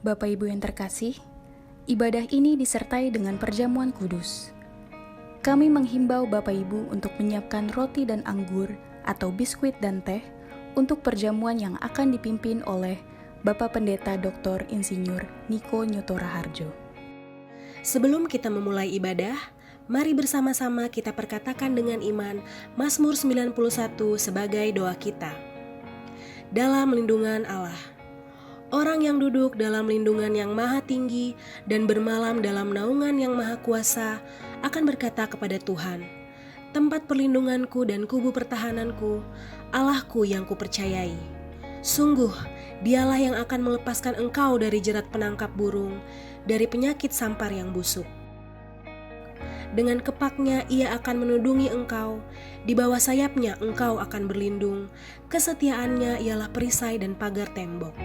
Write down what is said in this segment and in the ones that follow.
Bapak Ibu yang terkasih, ibadah ini disertai dengan perjamuan kudus. Kami menghimbau Bapak Ibu untuk menyiapkan roti dan anggur atau biskuit dan teh untuk perjamuan yang akan dipimpin oleh Bapak Pendeta Dr. Insinyur Niko Nyoto Raharjo. Sebelum kita memulai ibadah, mari bersama-sama kita perkatakan dengan iman Mazmur 91 sebagai doa kita. Dalam lindungan Allah. Orang yang duduk dalam lindungan yang maha tinggi dan bermalam dalam naungan yang maha kuasa akan berkata kepada Tuhan, tempat perlindunganku dan kubu pertahananku, Allahku yang kupercayai. Sungguh, dialah yang akan melepaskan engkau dari jerat penangkap burung, dari penyakit sampar yang busuk. Dengan kepaknya ia akan menudungi engkau, di bawah sayapnya engkau akan berlindung, kesetiaannya ialah perisai dan pagar tembok.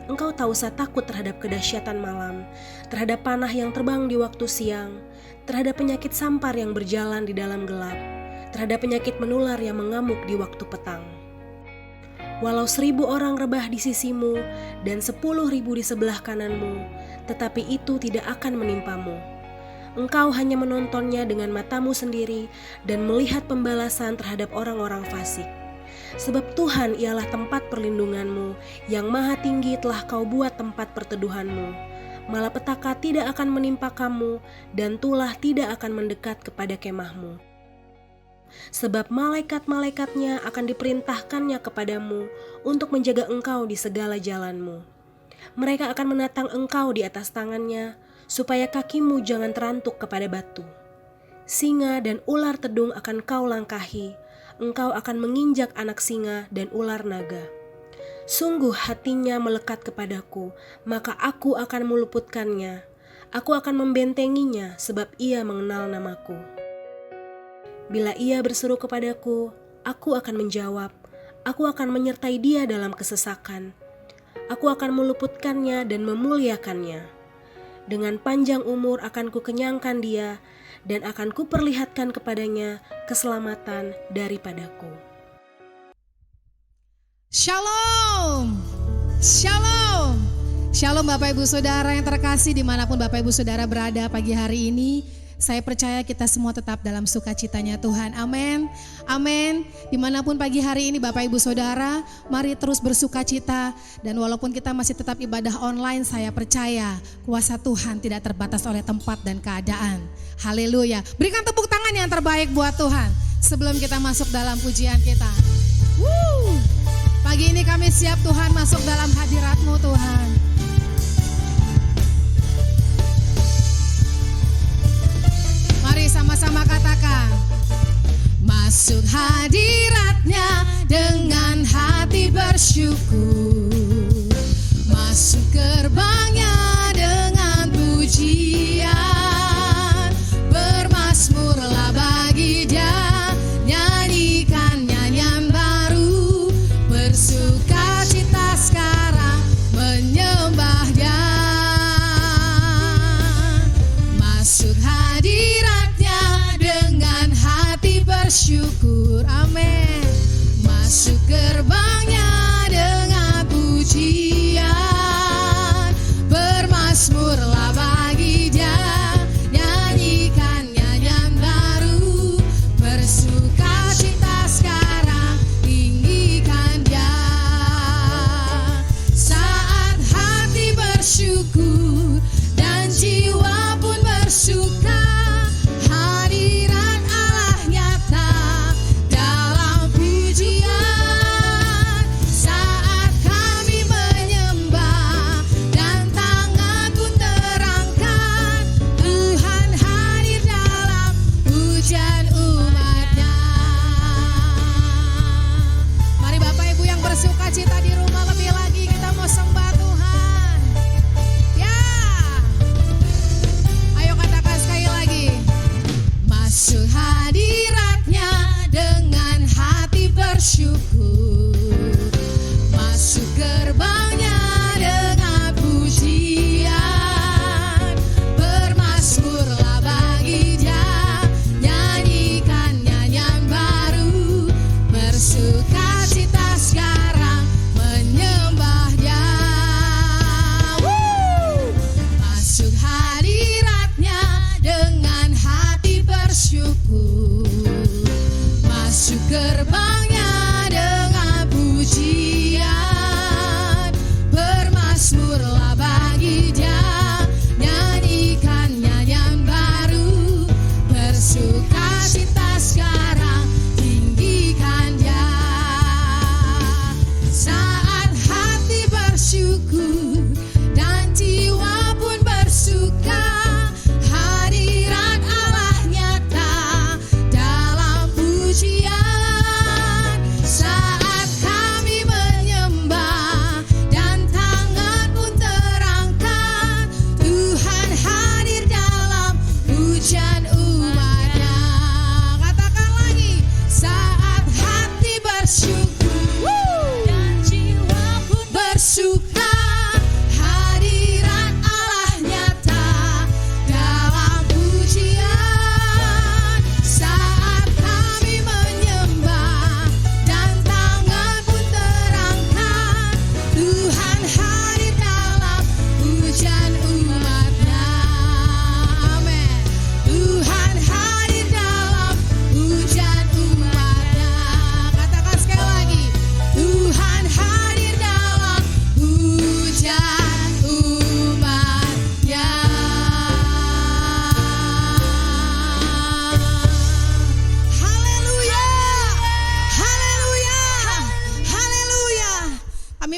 Engkau tak usah takut terhadap kedahsyatan malam, terhadap panah yang terbang di waktu siang, terhadap penyakit sampar yang berjalan di dalam gelap, terhadap penyakit menular yang mengamuk di waktu petang. Walau 1.000 orang rebah di sisimu dan 10.000 di sebelah kananmu, tetapi itu tidak akan menimpamu. Engkau hanya menontonnya dengan matamu sendiri dan melihat pembalasan terhadap orang-orang fasik. Sebab Tuhan ialah tempat perlindunganmu, yang maha tinggi telah kau buat tempat perteduhanmu. Malapetaka tidak akan menimpa kamu, dan tulah tidak akan mendekat kepada kemahmu. Sebab malaikat-malaikatnya akan diperintahkannya kepadamu untuk menjaga engkau di segala jalanmu. Mereka akan menatang engkau di atas tangannya, supaya kakimu jangan terantuk kepada batu. Singa dan ular tedung akan kau langkahi, engkau akan menginjak anak singa dan ular naga. Sungguh hatinya melekat kepadaku, maka aku akan meluputkannya. Aku akan membentenginya sebab ia mengenal namaku. Bila ia berseru kepadaku, aku akan menjawab. Aku akan menyertai dia dalam kesesakan. Aku akan meluputkannya dan memuliakannya. Dengan panjang umur akan kukenyangkan dia, dan akan kuperlihatkan kepadanya keselamatan daripadaku. Shalom, shalom, shalom Bapak Ibu Saudara yang terkasih dimanapun Bapak Ibu Saudara berada pagi hari ini. Saya percaya kita semua tetap dalam sukacitanya Tuhan, amin, amin. Dimanapun pagi hari ini Bapak Ibu Saudara, mari terus bersukacita. Dan walaupun kita masih tetap ibadah online, saya percaya kuasa Tuhan tidak terbatas oleh tempat dan keadaan. Haleluya. Berikan tepuk tangan yang terbaik buat Tuhan sebelum kita masuk dalam pujian kita. Pagi ini kami siap Tuhan masuk dalam hadirat-Mu Tuhan. Mari sama-sama katakan, masuk hadirat-Nya dengan hati bersyukur, masuk gerbang-Nya dengan pujian, bermazmurlah bagi Dia, nyanyikan nyanyian baru, bersukacita sekarang menyembah Dia. Masuk hadirat-Nya dengan hati bersyukur, amin. Masuk gerbang-Nya dengan pujian, bermazmurlah bagi Dia, nyanyikan nyanyian baru, bersukacita sekarang tinggikan Dia. Saat hati bersyukur dan jiwa pun bersuka, hadirat Allah nyata dalam pujian. Saat kami menyembah dan tangan pun terangkat, Tuhan hadir dalam pujian umat-Nya. Mari Bapak Ibu yang bersukacita di rumah, lebih lagi kita mau sembah Tuhan. Ya, ayo katakan sekali lagi. Masuk hadirat-Nya dengan hati bersyukur, masuk gerbang-Nya dengan pujian, bermazmurlah bagi Dia, nyanyikan nyanyian baru, bersukacita sekarang menyembah Dia.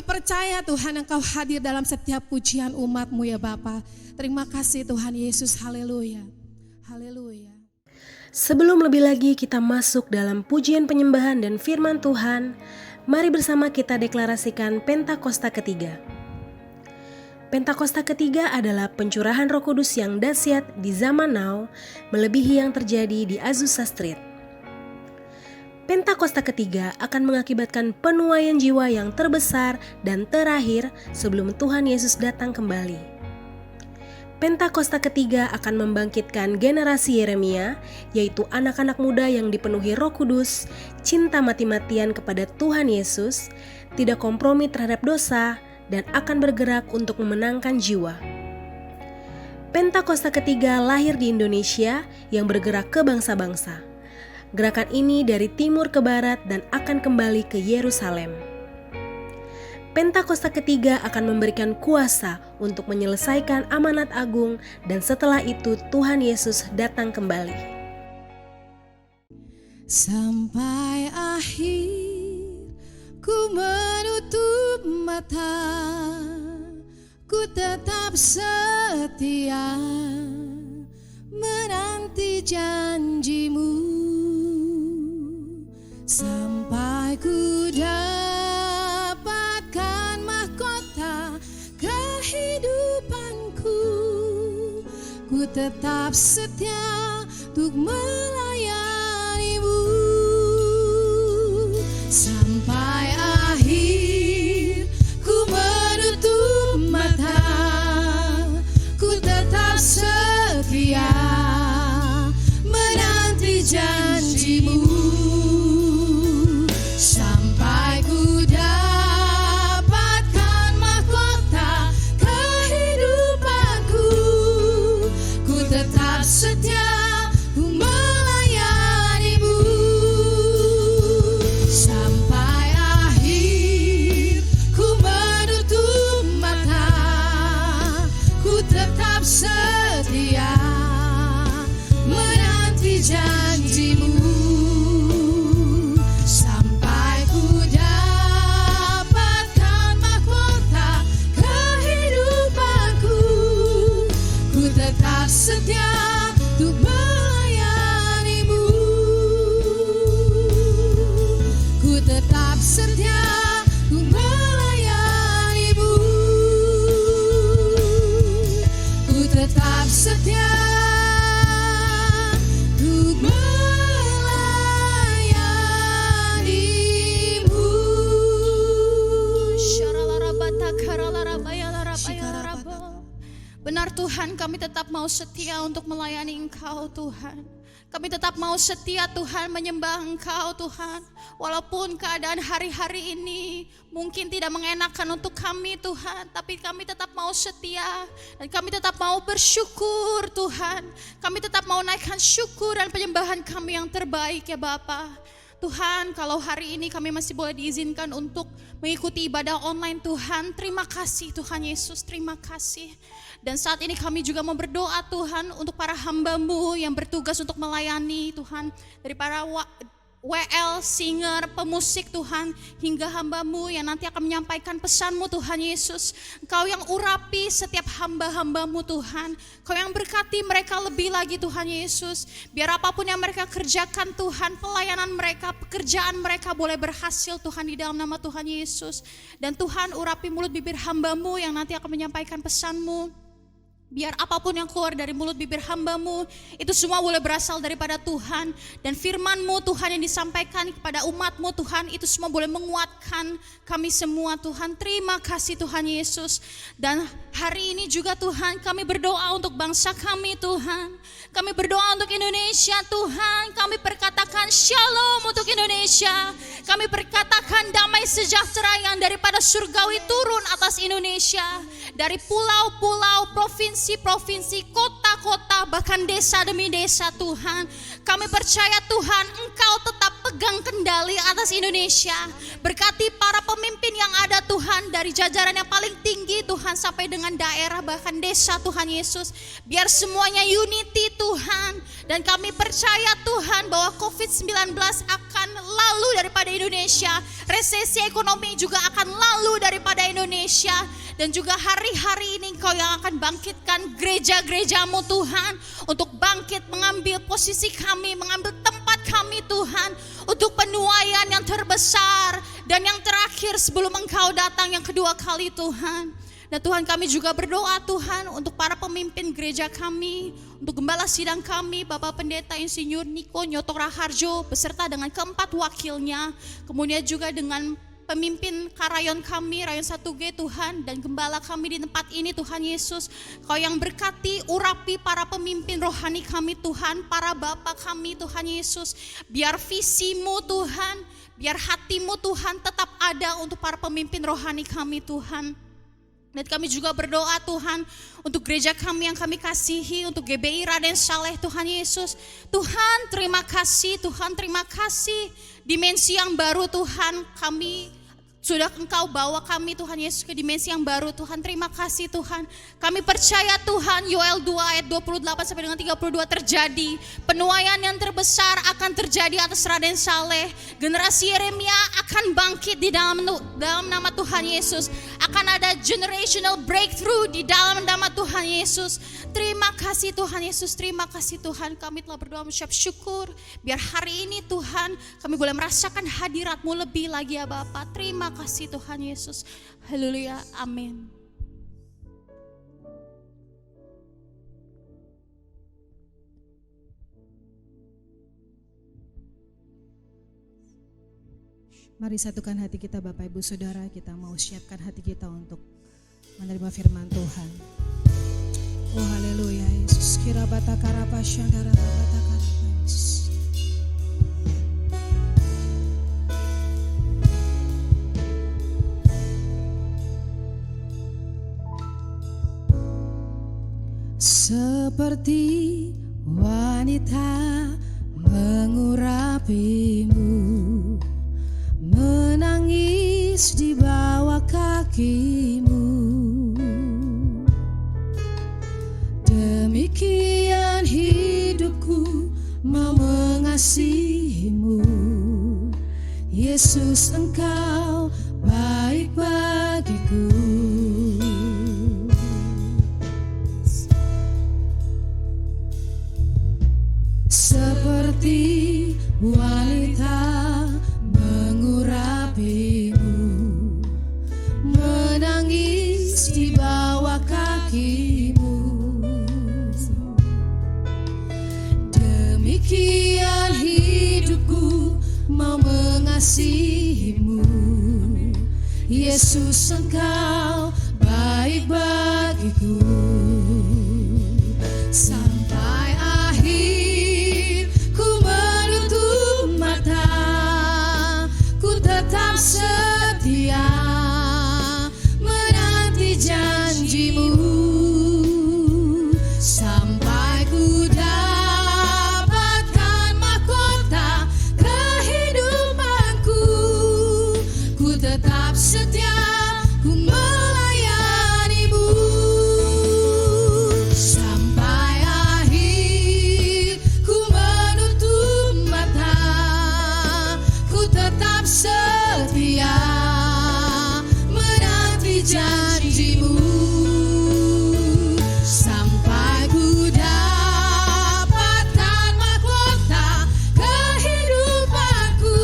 percaya Tuhan Engkau hadir dalam setiap pujian umat-Mu ya Bapa. Terima kasih Tuhan Yesus, haleluya. Haleluya. Sebelum lebih lagi kita masuk dalam pujian penyembahan dan firman Tuhan, mari bersama kita deklarasikan Pentakosta ketiga. Pentakosta ketiga adalah pencurahan Roh Kudus yang dahsyat di zaman now, melebihi yang terjadi di Azusa Street. Pentakosta ketiga akan mengakibatkan penuaian jiwa yang terbesar dan terakhir sebelum Tuhan Yesus datang kembali. Pentakosta ketiga akan membangkitkan generasi Yeremia, yaitu anak-anak muda yang dipenuhi Roh Kudus, cinta mati-matian kepada Tuhan Yesus, tidak kompromi terhadap dosa, dan akan bergerak untuk memenangkan jiwa. Pentakosta ketiga lahir di Indonesia yang bergerak ke bangsa-bangsa. Gerakan ini dari timur ke barat dan akan kembali ke Yerusalem. Pentakosta ketiga akan memberikan kuasa untuk menyelesaikan amanat agung dan setelah itu Tuhan Yesus datang kembali. Sampai akhir ku menutup mata, ku tetap setia menanti janji-Mu, sampai ku dapatkan mahkota kehidupanku. Ku tetap setia untuk melayani-Mu. Sampai akhir ku menutup mata, ku tetap setia menanti janji-Mu, sampai ku dapatkan mahkota kehidupanku. Ku tetap setia ku melayani-Mu. Sampai akhir ku menutup mata, ku tetap setia menanti janji-Mu, sampai ku dapatkan mahkota kehidupanku. Ku tetap setia untuk melayani-Mu. Ku tetap setia untuk melayani-Mu. Ku tetap setia untuk melayani-Mu. Benar Tuhan, kami tetap mau setia untuk melayani Engkau Tuhan. Kami tetap mau setia Tuhan menyembah Engkau Tuhan. Walaupun keadaan hari-hari ini mungkin tidak mengenakan untuk kami Tuhan, tapi kami tetap mau setia dan kami tetap mau bersyukur Tuhan. Kami tetap mau naikkan syukur dan penyembahan kami yang terbaik ya Bapa. Tuhan, kalau hari ini kami masih boleh diizinkan untuk mengikuti ibadah online Tuhan, terima kasih Tuhan Yesus, terima kasih. Dan saat ini kami juga mau berdoa Tuhan untuk para hamba-Mu yang bertugas untuk melayani Tuhan, dari para WL, singer, pemusik Tuhan, hingga hamba-Mu yang nanti akan menyampaikan pesan-Mu Tuhan Yesus. Engkau yang urapi setiap hamba-hamba-Mu Tuhan, Engkau yang berkati mereka lebih lagi Tuhan Yesus. Biar apapun yang mereka kerjakan Tuhan, pelayanan mereka, pekerjaan mereka boleh berhasil Tuhan di dalam nama Tuhan Yesus. Dan Tuhan urapi mulut bibir hamba-Mu yang nanti akan menyampaikan pesan-Mu. Biar apapun yang keluar dari mulut bibir hamba-Mu, itu semua boleh berasal daripada Tuhan. Dan firman-Mu Tuhan yang disampaikan kepada umat-Mu Tuhan, itu semua boleh menguatkan kami semua Tuhan. Terima kasih Tuhan Yesus. Dan hari ini juga Tuhan, kami berdoa untuk bangsa kami Tuhan. Kami berdoa untuk Indonesia Tuhan. Kami perkatakan shalom untuk Indonesia. Kami perkatakan damai sejahtera yang daripada surgawi turun atas Indonesia. Dari pulau-pulau, provinsi-provinsi, kota kota-kota, bahkan desa demi desa Tuhan. Kami percaya Tuhan, Engkau tetap pegang kendali atas Indonesia. Berkati para pemimpin yang ada Tuhan, dari jajaran yang paling tinggi Tuhan sampai dengan daerah bahkan desa Tuhan Yesus. Biar semuanya unity Tuhan. Dan kami percaya Tuhan bahwa COVID-19 akan lalu daripada Indonesia. Resesi ekonomi juga akan lalu daripada Indonesia. Dan juga hari-hari ini Engkau yang akan bangkitkan gereja-gerejamu Tuhan. Untuk bangkit mengambil posisi kami, mengambil tempat kami Tuhan. Untuk penuaian yang terbesar dan yang terakhir sebelum Engkau datang yang kedua kali Tuhan. Dan Tuhan kami juga berdoa Tuhan untuk para pemimpin gereja kami, untuk gembala sidang kami, Bapak Pendeta Insinyur Niko Nyoto Raharjo beserta dengan keempat wakilnya, kemudian juga dengan pemimpin karayon kami, Rayon 1G Tuhan, dan gembala kami di tempat ini Tuhan Yesus. Kau yang berkati, urapi para pemimpin rohani kami Tuhan, para Bapak kami Tuhan Yesus. Biar visimu Tuhan, biar hatimu Tuhan tetap ada untuk para pemimpin rohani kami Tuhan. Dan kami juga berdoa Tuhan untuk gereja kami yang kami kasihi, untuk GBI Raden Saleh Tuhan Yesus. Tuhan terima kasih, Tuhan terima kasih. Dimensi yang baru Tuhan, kami sudah Engkau bawa kami Tuhan Yesus ke dimensi yang baru Tuhan. Terima kasih Tuhan. Kami percaya Tuhan, Yoel 2 ayat 28 sampai dengan 32 terjadi. Penuaian yang terbesar akan terjadi atas Raden Saleh. Generasi Yeremia akan bangkit di dalam nama Tuhan Yesus. Akan ada generational breakthrough di dalam nama Tuhan Yesus. Terima kasih Tuhan Yesus, terima kasih Tuhan. Kami telah berdoa mengucap syukur. Biar hari ini Tuhan kami boleh merasakan hadirat-Mu lebih lagi ya Bapak. Terima kasih Tuhan Yesus. Haleluya, amin. Mari satukan hati kita Bapak Ibu Saudara, kita mau siapkan hati kita untuk menerima firman Tuhan. Oh haleluya Yesus, kira bata karapa syandara bata karapa Yesus. Seperti wanita mengurapimu, menangis di bawah kakimu. Demikian hidupku mau mengasihimu. Yesus, Engkau baik bagiku. Seperti wanita mengurapimu, menangis di bawah kakimu. Demikian hidupku mau mengasihimu. Yesus, Engkau baik bagiku. Sampai akhir ku menutup mata, ku tetap setia menanti janji-Mu. Sampai ku dapatkan mahkota kehidupanku, ku tetap setia, ku melayani-Mu. Sampai akhir ku menutup mata, ku tetap setia menanti janji-Mu. Sampai ku dapatkan mahkota kehidupanku,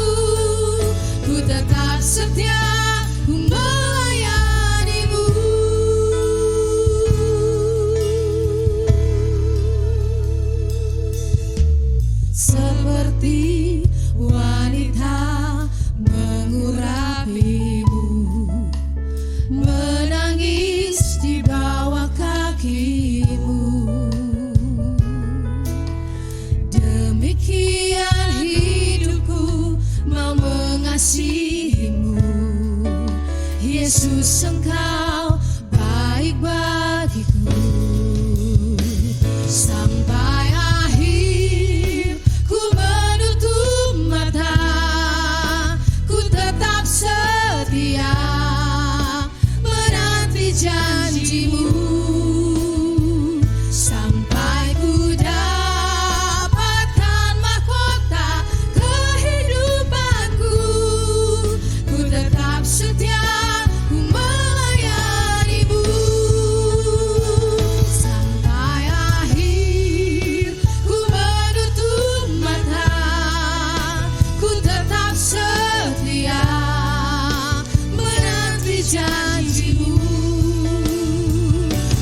ku tetap setia, ku melayani-Mu. Seperti wanita mengurapimu, menangis di bawah kakimu. Demikian hidupku mau mengasihimu. Yesus, Engkau baik bagiku. janjimu, sampai ku dapatkan mahkota kehidupanku. Ku tetap setia, ku melayanimu sampai akhir. Ku menutup mata, ku tetap setia menanti janjimu,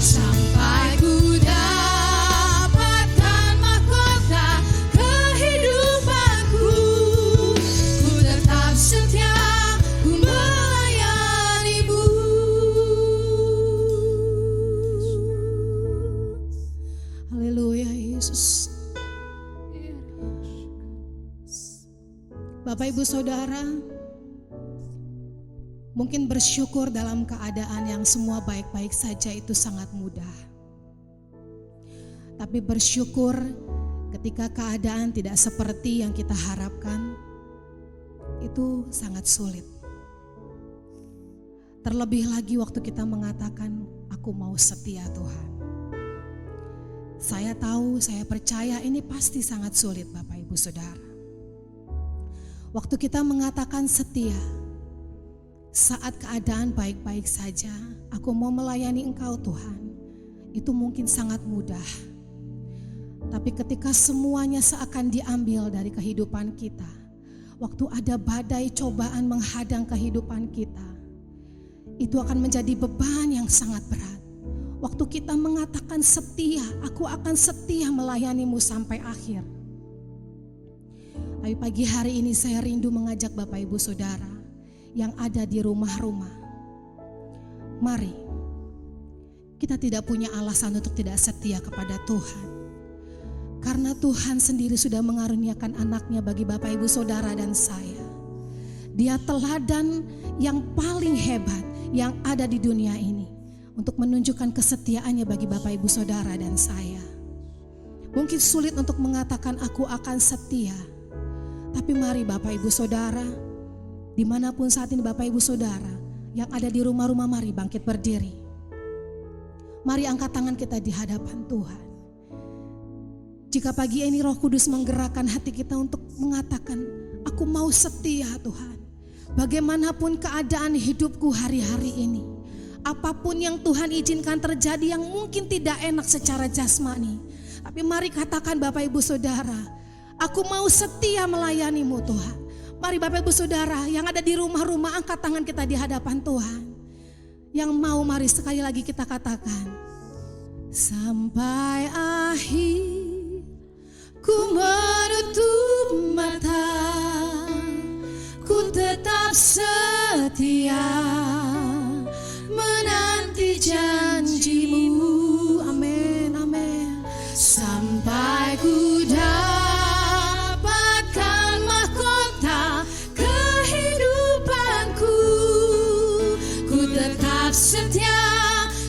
sampai ku dapatkan mahkota kehidupanku. Ku tetap setia, ku melayanimu. Haleluya Yesus. Bapak Ibu Saudara, mungkin bersyukur dalam keadaan yang semua baik-baik saja itu sangat mudah. Tapi bersyukur ketika keadaan tidak seperti yang kita harapkan, itu sangat sulit. Terlebih lagi waktu kita mengatakan, aku mau setia Tuhan. Saya tahu, saya percaya ini pasti sangat sulit Bapak Ibu Saudara. Waktu kita mengatakan setia, saat keadaan baik-baik saja, aku mau melayani Engkau Tuhan, itu mungkin sangat mudah. Tapi ketika semuanya seakan diambil dari kehidupan kita, waktu ada badai cobaan menghadang kehidupan kita, itu akan menjadi beban yang sangat berat. Waktu kita mengatakan setia, aku akan setia melayanimu sampai akhir. Tapi pagi hari ini saya rindu mengajak Bapak Ibu Saudara yang ada di rumah-rumah. Mari, kita tidak punya alasan untuk tidak setia kepada Tuhan. Karena Tuhan sendiri sudah mengaruniakan anaknya bagi Bapak Ibu Saudara dan saya. Dia teladan yang paling hebat yang ada di dunia ini untuk menunjukkan kesetiaannya bagi Bapak Ibu Saudara dan saya. Mungkin sulit untuk mengatakan aku akan setia. Tapi mari Bapak Ibu Saudara, dimanapun saat ini Bapak Ibu Saudara yang ada di rumah-rumah, mari bangkit berdiri. Mari angkat tangan kita di hadapan Tuhan. Jika pagi ini Roh Kudus menggerakkan hati kita untuk mengatakan, aku mau setia Tuhan. Bagaimanapun keadaan hidupku hari-hari ini, apapun yang Tuhan izinkan terjadi yang mungkin tidak enak secara jasmani, tapi mari katakan Bapak Ibu Saudara, aku mau setia melayanimu Tuhan. Mari Bapak Ibu Saudara yang ada di rumah-rumah, angkat tangan kita di hadapan Tuhan. Yang mau, mari sekali lagi kita katakan, sampai akhir ku menutup mata, ku tetap setia menanti janjimu. Amin, amin. Sampai ku dapatkan mahkota kehidupanku, ku tetap setia,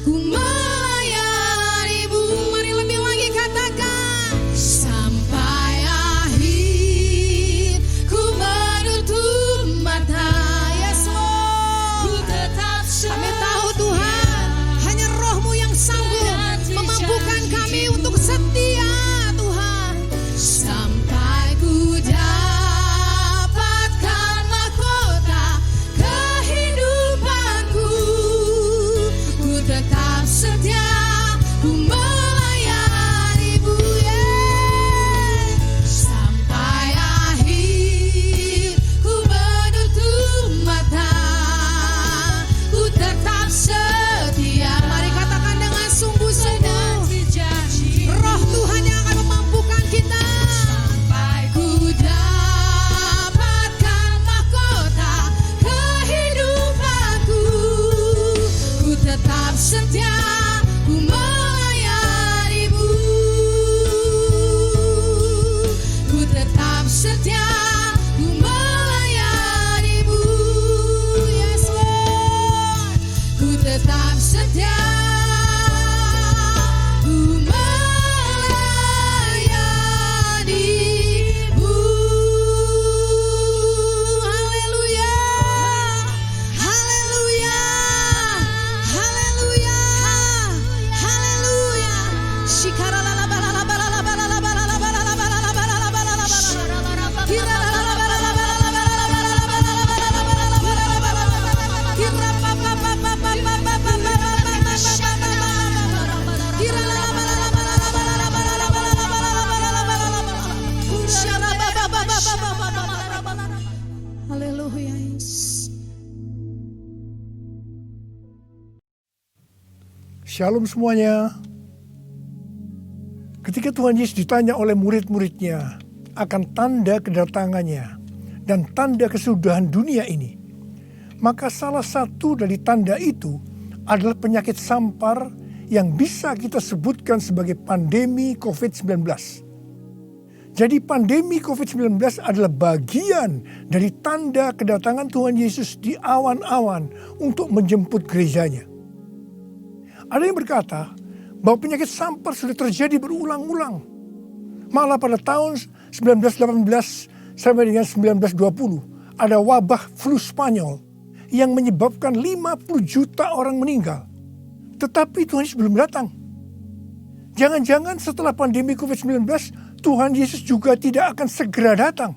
ku melayanimu. Mari lebih lagi katakan, sampai akhir ku menutup mata, yes Lord, ku Shalom semuanya. Ketika Tuhan Yesus ditanya oleh murid-muridnya akan tanda kedatangannya dan tanda kesudahan dunia ini, maka salah satu dari tanda itu adalah penyakit sampar yang bisa kita sebutkan sebagai pandemi COVID-19. Jadi pandemi COVID-19 adalah bagian dari tanda kedatangan Tuhan Yesus di awan-awan untuk menjemput gerejanya. Ada yang berkata bahwa penyakit sampar sudah terjadi berulang-ulang. Malah pada tahun 1918 sampai dengan 1920 ada wabah flu Spanyol yang menyebabkan 50 juta orang meninggal. Tetapi Tuhan Yesus belum datang. Jangan-jangan setelah pandemi COVID-19 Tuhan Yesus juga tidak akan segera datang.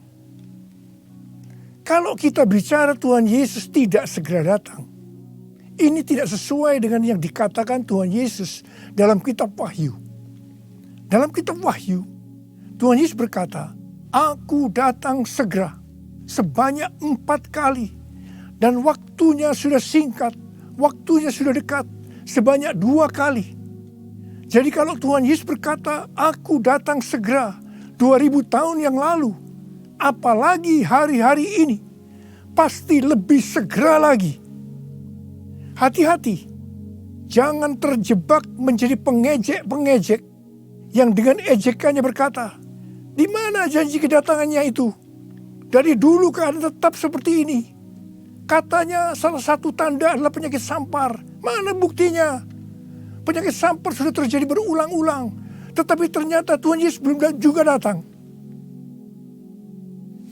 Kalau kita bicara Tuhan Yesus tidak segera datang, ini tidak sesuai dengan yang dikatakan Tuhan Yesus dalam kitab Wahyu. Dalam kitab Wahyu, Tuhan Yesus berkata, "Aku datang segera," sebanyak 4 kali. Dan waktunya sudah singkat, waktunya sudah dekat, sebanyak 2 kali. Jadi kalau Tuhan Yesus berkata, "Aku datang segera," 2000 tahun yang lalu, apalagi hari-hari ini, pasti lebih segera lagi. Hati-hati, jangan terjebak menjadi pengejek-pengejek yang dengan ejekannya berkata, "Di mana janji kedatangannya itu? Dari dulu keadaan tetap seperti ini. Katanya salah satu tanda adalah penyakit sampar. Mana buktinya? Penyakit sampar sudah terjadi berulang-ulang, tetapi ternyata Tuhan Yesus belum juga datang."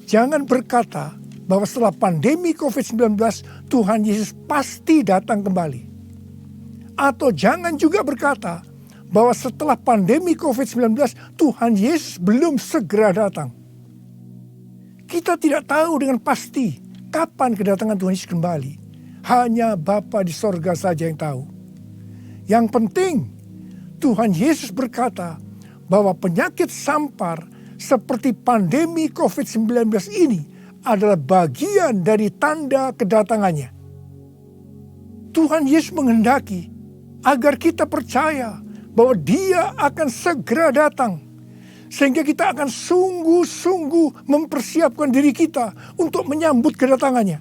Jangan berkata bahwa setelah pandemi COVID-19 Tuhan Yesus pasti datang kembali. Atau jangan juga berkata bahwa setelah pandemi COVID-19 Tuhan Yesus belum segera datang. Kita tidak tahu dengan pasti kapan kedatangan Tuhan Yesus kembali. Hanya Bapa di sorga saja yang tahu. Yang penting Tuhan Yesus berkata bahwa penyakit sampar seperti pandemi COVID-19 ini adalah bagian dari tanda kedatangannya. Tuhan Yesus menghendaki agar kita percaya bahwa Dia akan segera datang. Sehingga kita akan sungguh-sungguh mempersiapkan diri kita untuk menyambut kedatangannya.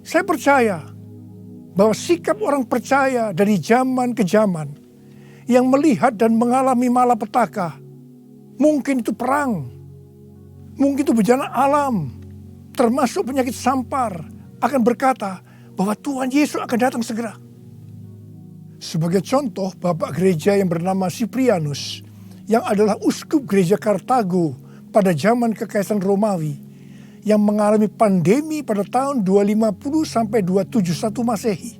Saya percaya bahwa sikap orang percaya dari zaman ke zaman yang melihat dan mengalami malapetaka, mungkin itu perang, mungkin itu bencana alam, termasuk penyakit sampar, akan berkata bahwa Tuhan Yesus akan datang segera. Sebagai contoh, Bapak Gereja yang bernama Cyprianus, yang adalah uskup gereja Kartago pada zaman Kekaisaran Romawi, yang mengalami pandemi pada tahun 250 sampai 271 Masehi.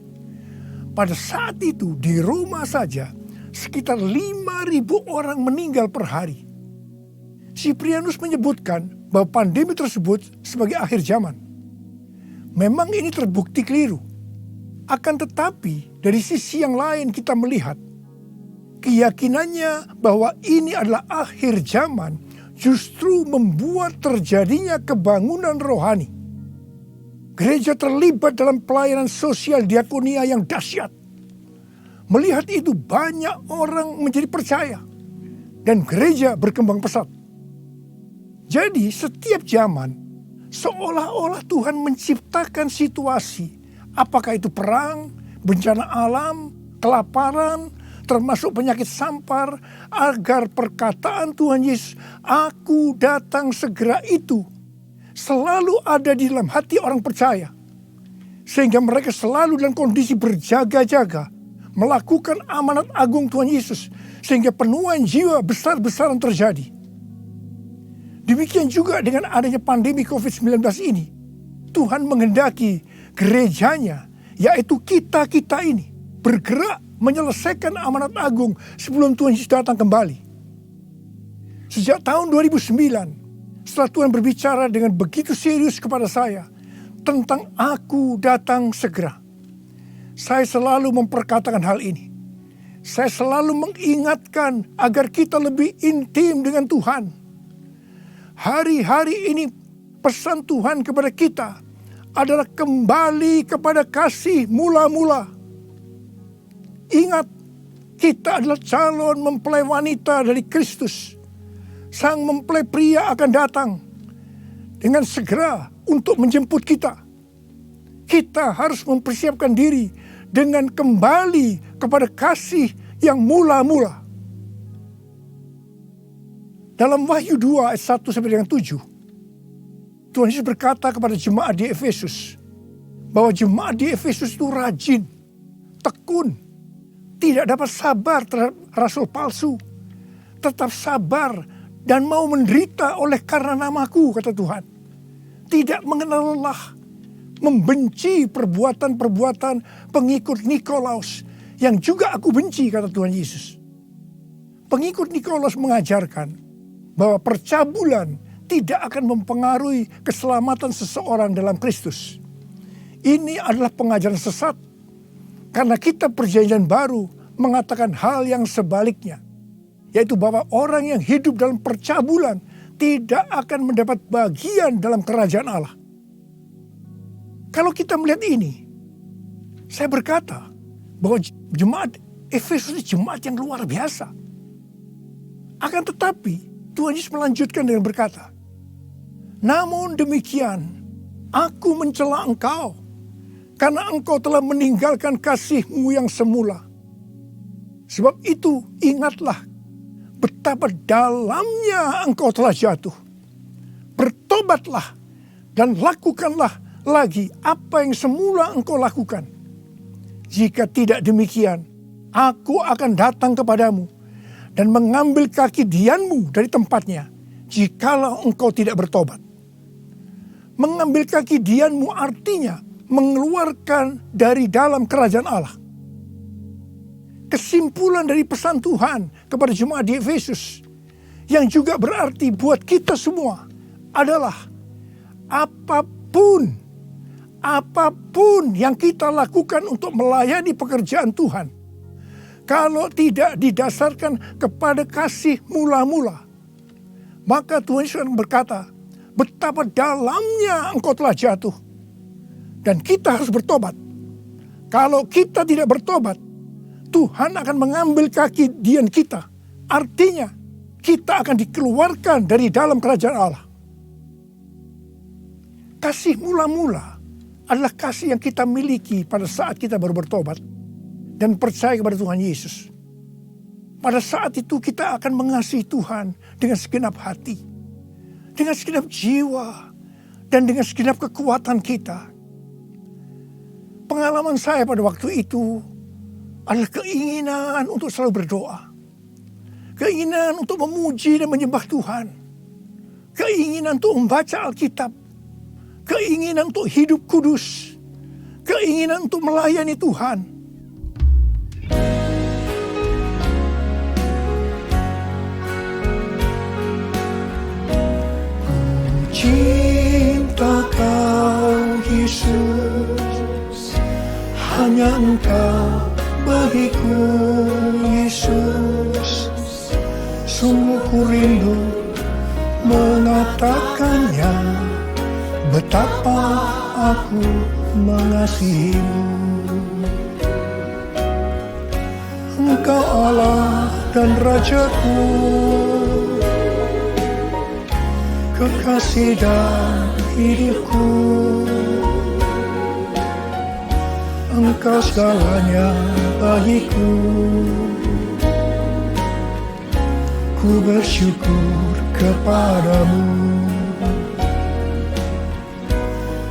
Pada saat itu di Roma saja sekitar 5.000 orang meninggal per hari. Cyprianus menyebutkan bahwa pandemi tersebut sebagai akhir zaman. Memang ini terbukti keliru. Akan tetapi dari sisi yang lain kita melihat keyakinannya bahwa ini adalah akhir zaman justru membuat terjadinya kebangunan rohani. Gereja terlibat dalam pelayanan sosial diakonia yang dahsyat. Melihat itu banyak orang menjadi percaya dan gereja berkembang pesat. Jadi setiap zaman seolah-olah Tuhan menciptakan situasi, apakah itu perang, bencana alam, kelaparan, termasuk penyakit sampar, agar perkataan Tuhan Yesus, "Aku datang segera" itu selalu ada di dalam hati orang percaya. Sehingga mereka selalu dalam kondisi berjaga-jaga, melakukan amanat agung Tuhan Yesus, sehingga penuaian jiwa besar-besaran terjadi. Demikian juga dengan adanya pandemi COVID-19 ini, Tuhan menghendaki gerejanya, yaitu kita-kita ini, bergerak menyelesaikan amanat agung sebelum Tuhan Yesus datang kembali. Sejak tahun 2009, setelah Tuhan berbicara dengan begitu serius kepada saya tentang "Aku datang segera", saya selalu memperkatakan hal ini. Saya selalu mengingatkan agar kita lebih intim dengan Tuhan. Hari-hari ini pesan Tuhan kepada kita adalah kembali kepada kasih mula-mula. Ingat, kita adalah calon mempelai wanita dari Kristus. Sang mempelai pria akan datang dengan segera untuk menjemput kita. Kita harus mempersiapkan diri dengan kembali kepada kasih yang mula-mula. Dalam Wahyu 2 ayat 1 sampai dengan 7, Tuhan Yesus berkata kepada jemaat di Efesus bahwa jemaat di Efesus itu rajin, tekun, tidak dapat sabar terhadap rasul palsu, tetap sabar dan mau menderita oleh karena namaku, kata Tuhan. Tidak mengenal lelah, membenci perbuatan-perbuatan pengikut Nikolaus yang juga aku benci, kata Tuhan Yesus. Pengikut Nikolaus mengajarkan bahwa percabulan tidak akan mempengaruhi keselamatan seseorang dalam Kristus. Ini adalah pengajaran sesat, karena kitab Perjanjian Baru mengatakan hal yang sebaliknya, yaitu bahwa orang yang hidup dalam percabulan tidak akan mendapat bagian dalam kerajaan Allah. Kalau kita melihat ini, saya berkata bahwa jemaat Efesus ini jemaat yang luar biasa. Akan tetapi Tuhan Yesus melanjutkan dengan berkata, namun demikian, aku mencela engkau, karena engkau telah meninggalkan kasih-Mu yang semula. Sebab itu ingatlah betapa dalamnya engkau telah jatuh. Bertobatlah dan lakukanlah lagi apa yang semula engkau lakukan. Jika tidak demikian, aku akan datang kepadamu dan mengambil kaki dianmu dari tempatnya, jikalau engkau tidak bertobat. Mengambil kaki dianmu artinya mengeluarkan dari dalam kerajaan Allah. Kesimpulan dari pesan Tuhan kepada jemaat di Efesus, yang juga berarti buat kita semua, adalah apapun yang kita lakukan untuk melayani pekerjaan Tuhan, kalau tidak didasarkan kepada kasih mula-mula, maka Tuhan Yesus berkata, betapa dalamnya engkau telah jatuh. Dan kita harus bertobat. Kalau kita tidak bertobat, Tuhan akan mengambil kaki dian kita. Artinya, kita akan dikeluarkan dari dalam kerajaan Allah. Kasih mula-mula adalah kasih yang kita miliki pada saat kita baru bertobat dan percaya kepada Tuhan Yesus. Pada saat itu kita akan mengasihi Tuhan dengan segenap hati, dengan segenap jiwa, dan dengan segenap kekuatan kita. Pengalaman saya pada waktu itu adalah keinginan untuk selalu berdoa. Keinginan untuk memuji dan menyembah Tuhan. Keinginan untuk membaca Alkitab. Keinginan untuk hidup kudus. Keinginan untuk melayani Tuhan. Cinta Kau Yesus, hanya Engkau bagiku Yesus. Sungguh ku rindu mengatakannya, betapa aku mengasihimu. Engkau Allah dan Rajaku, kekasih dan hidupku. Engkau segalanya bagiku. Ku bersyukur kepadamu.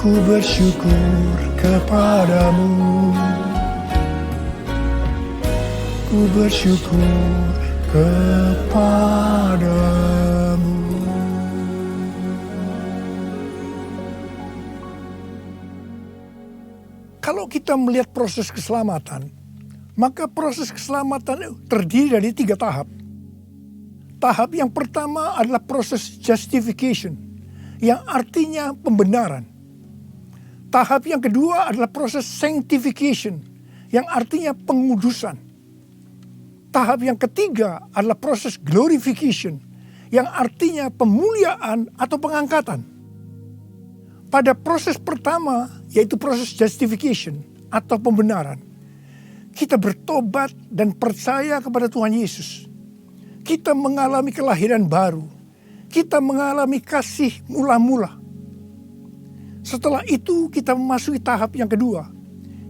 Ku bersyukur kepadamu. Ku bersyukur kepadamu. Kalau kita melihat proses keselamatan, maka proses keselamatan terdiri dari 3 tahap. Tahap yang pertama adalah proses justification, yang artinya pembenaran. Tahap yang kedua adalah proses sanctification, yang artinya pengudusan. Tahap yang ketiga adalah proses glorification, yang artinya pemuliaan atau pengangkatan. Pada proses pertama, yaitu proses justification atau pembenaran, kita bertobat dan percaya kepada Tuhan Yesus, kita mengalami kelahiran baru, kita mengalami kasih mula-mula. Setelah itu kita memasuki tahap yang kedua,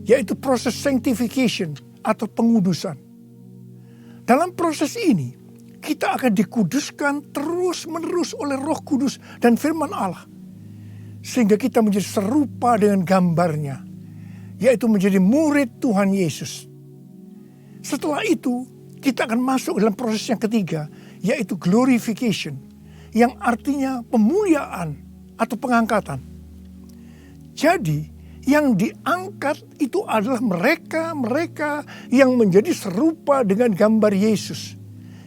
yaitu proses sanctification atau pengudusan. Dalam proses ini, kita akan dikuduskan terus-menerus oleh Roh Kudus dan firman Allah, sehingga kita menjadi serupa dengan gambarnya, yaitu menjadi murid Tuhan Yesus. Setelah itu, kita akan masuk dalam proses yang ketiga, yaitu glorification, yang artinya pemuliaan atau pengangkatan. Jadi, yang diangkat itu adalah mereka yang menjadi serupa dengan gambar Yesus,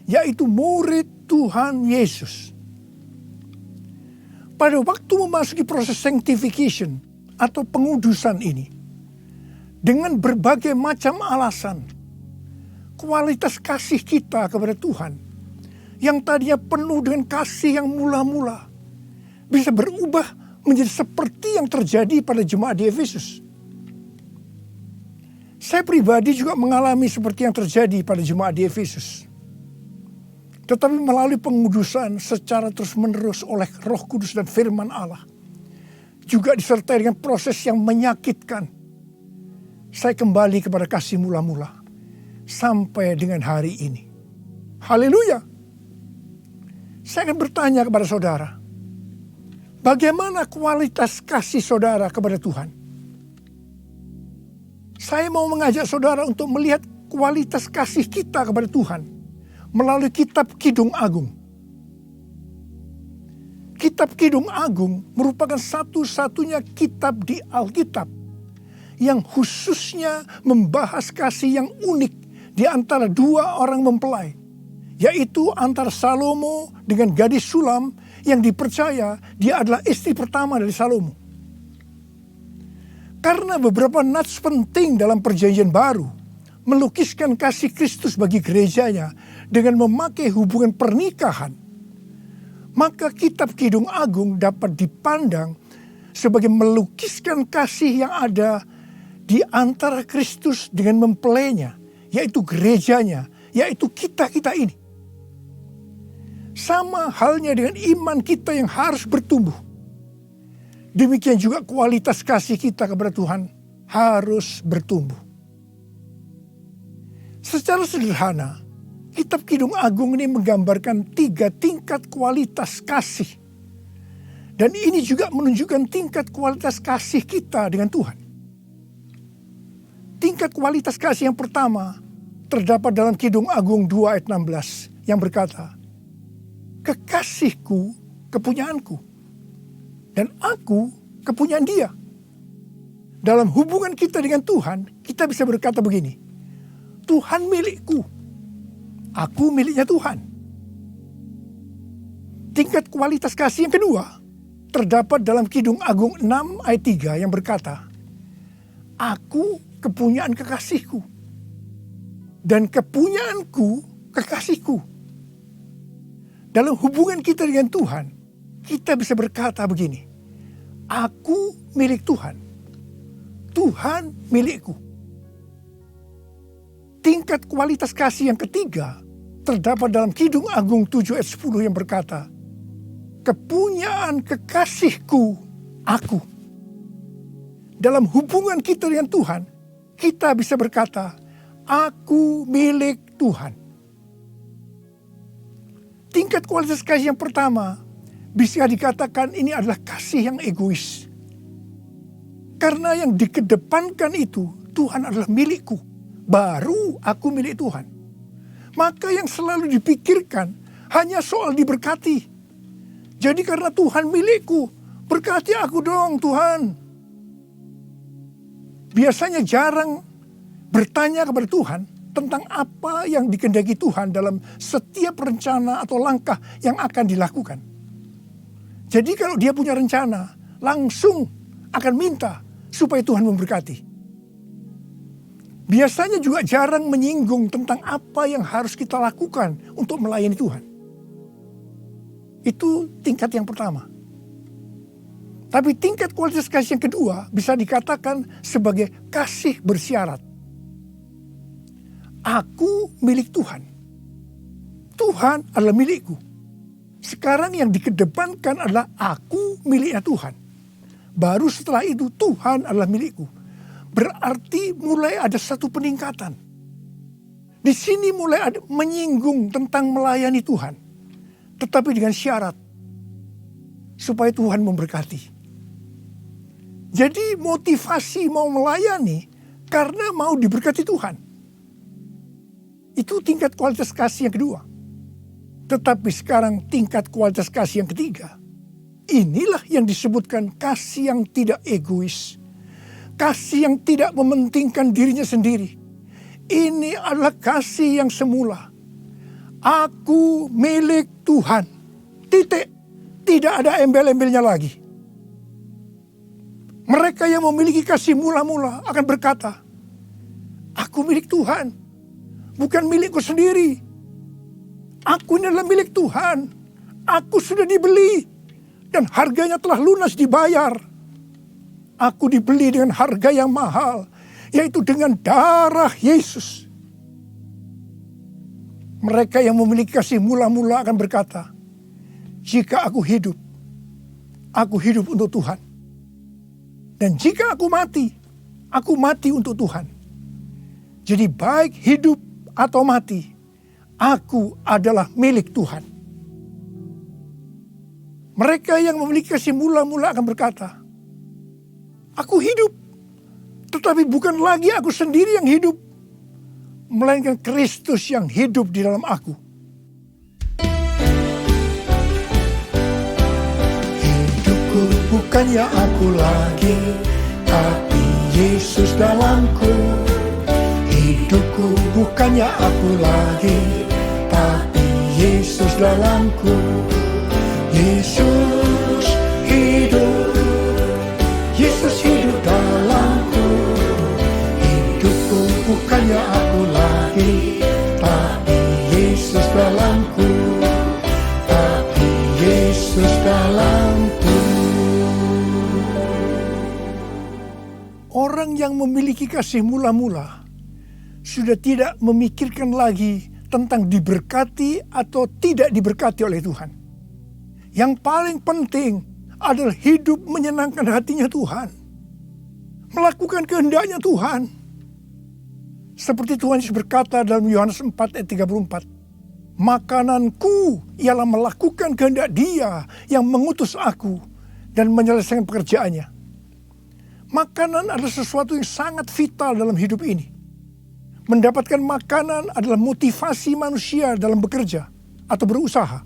yaitu murid Tuhan Yesus. Pada waktu memasuki proses sanctification atau pengudusan ini, dengan berbagai macam alasan, kualitas kasih kita kepada Tuhan yang tadinya penuh dengan kasih yang mula-mula bisa berubah menjadi seperti yang terjadi pada jemaat di Efesus. Saya pribadi juga mengalami seperti yang terjadi pada jemaat di Efesus. Tetapi melalui pengudusan secara terus-menerus oleh Roh Kudus dan firman Allah, juga disertai dengan proses yang menyakitkan, saya kembali kepada kasih mula-mula sampai dengan hari ini. Haleluya. Saya akan bertanya kepada saudara, bagaimana kualitas kasih saudara kepada Tuhan? Saya mau mengajak saudara untuk melihat kualitas kasih kita kepada Tuhan melalui kitab Kidung Agung. Kitab Kidung Agung merupakan satu-satunya kitab di Alkitab yang khususnya membahas kasih yang unik di antara dua orang mempelai, yaitu antara Salomo dengan gadis Sulam yang dipercaya dia adalah istri pertama dari Salomo. Karena beberapa nats penting dalam Perjanjian Baru melukiskan kasih Kristus bagi gerejanya dengan memakai hubungan pernikahan, maka kitab Kidung Agung dapat dipandang sebagai melukiskan kasih yang ada di antara Kristus dengan mempelainya, yaitu gerejanya, yaitu kita-kita ini. Sama halnya dengan iman kita yang harus bertumbuh. Demikian juga kualitas kasih kita kepada Tuhan harus bertumbuh. Secara sederhana, kitab Kidung Agung ini menggambarkan 3 tingkat kualitas kasih. Dan ini juga menunjukkan tingkat kualitas kasih kita dengan Tuhan. Tingkat kualitas kasih yang pertama terdapat dalam Kidung Agung 2 ayat 16 yang berkata, "Kekasihku, kepunyaanku, dan aku kepunyaan dia." Dalam hubungan kita dengan Tuhan, kita bisa berkata begini, Tuhan milikku, aku miliknya Tuhan. Tingkat kualitas kasih yang kedua terdapat dalam Kidung Agung 6 ayat 3 yang berkata, "Aku kepunyaan kekasihku, dan kepunyaanku kekasihku." Dalam hubungan kita dengan Tuhan, kita bisa berkata begini, aku milik Tuhan, Tuhan milikku. Tingkat kualitas kasih yang ketiga terdapat dalam Kidung Agung 7 ayat 10 yang berkata, "Kepunyaan kekasihku aku." Dalam hubungan kita dengan Tuhan, kita bisa berkata, aku milik Tuhan. Tingkat kualitas kasih yang pertama bisa dikatakan ini adalah kasih yang egois. Karena yang dikedepankan itu, Tuhan adalah milikku, baru aku milik Tuhan. Maka yang selalu dipikirkan hanya soal diberkati. Jadi karena Tuhan milikku, berkati aku dong Tuhan. Biasanya jarang bertanya kepada Tuhan tentang apa yang dikehendaki Tuhan dalam setiap rencana atau langkah yang akan dilakukan. Jadi kalau dia punya rencana, langsung akan minta supaya Tuhan memberkati. Biasanya juga jarang menyinggung tentang apa yang harus kita lakukan untuk melayani Tuhan. Itu tingkat yang pertama. Tapi tingkat kualitas kasih yang kedua bisa dikatakan sebagai kasih bersyarat. Aku milik Tuhan. Tuhan adalah milikku. Sekarang yang dikedepankan adalah aku miliknya Tuhan. Baru setelah itu Tuhan adalah milikku. Berarti mulai ada satu peningkatan. Di sini mulai ada menyinggung tentang melayani Tuhan. Tetapi dengan syarat. Supaya Tuhan memberkati. Jadi motivasi mau melayani karena mau diberkati Tuhan. Itu tingkat kualitas kasih yang kedua. Tetapi sekarang tingkat kualitas kasih yang ketiga. Inilah yang disebutkan kasih yang tidak egois. Kasih yang tidak mementingkan dirinya sendiri. Ini adalah kasih yang semula. Aku milik Tuhan. Titik. Tidak ada embel-embelnya lagi. Mereka yang memiliki kasih mula-mula akan berkata, aku milik Tuhan. Bukan milikku sendiri. Aku ini adalah milik Tuhan. Aku sudah dibeli. Dan harganya telah lunas dibayar. Aku dibeli dengan harga yang mahal. Yaitu dengan darah Yesus. Mereka yang memiliki kasih mula-mula akan berkata, jika aku hidup untuk Tuhan. Dan jika aku mati untuk Tuhan. Jadi baik hidup atau mati, aku adalah milik Tuhan. Mereka yang memiliki kasih mula-mula akan berkata, aku hidup, tetapi bukan lagi aku sendiri yang hidup, melainkan Kristus yang hidup di dalam aku. Hidupku bukannya aku lagi, tapi Yesus dalamku. Hidupku bukannya aku lagi, tapi Yesus dalamku. Yesus hidup, Yesus hidup dalamku. Hidupku bukannya aku lagi, tapi Yesus dalamku. Tapi Yesus dalamku. Orang yang memiliki kasih mula-mula sudah tidak memikirkan lagi tentang diberkati atau tidak diberkati oleh Tuhan. Yang paling penting adalah hidup menyenangkan hatinya Tuhan. Melakukan kehendaknya Tuhan. Seperti Tuhan Yesus berkata dalam Yohanes 4 ayat 34. Makananku ialah melakukan kehendak Dia yang mengutus aku dan menyelesaikan pekerjaannya. Makanan adalah sesuatu yang sangat vital dalam hidup ini. Mendapatkan makanan adalah motivasi manusia dalam bekerja atau berusaha.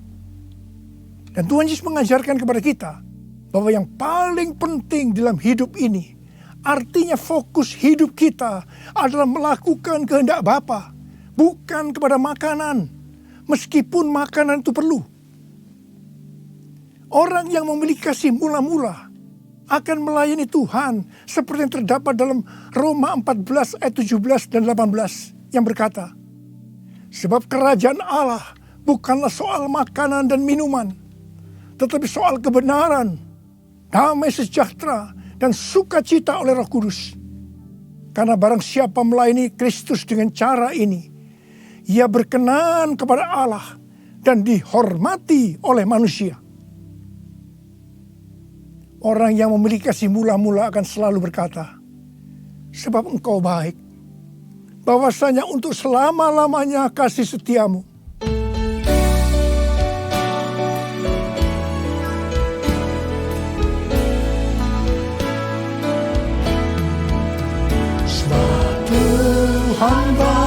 Dan Tuhan Yesus mengajarkan kepada kita bahwa yang paling penting dalam hidup ini, artinya fokus hidup kita adalah melakukan kehendak Bapa, bukan kepada makanan, meskipun makanan itu perlu. Orang yang memiliki kasih mula-mula akan melayani Tuhan seperti yang terdapat dalam Roma 14 ayat 17 dan 18 yang berkata, sebab kerajaan Allah bukanlah soal makanan dan minuman, tetapi soal kebenaran, damai sejahtera, dan sukacita oleh Roh Kudus. Karena barang siapa melayani Kristus dengan cara ini, ia berkenan kepada Allah dan dihormati oleh manusia. Orang yang memiliki kasih mula-mula akan selalu berkata, sebab engkau baik, bahwasanya untuk selama-lamanya kasih setiamu. Hamba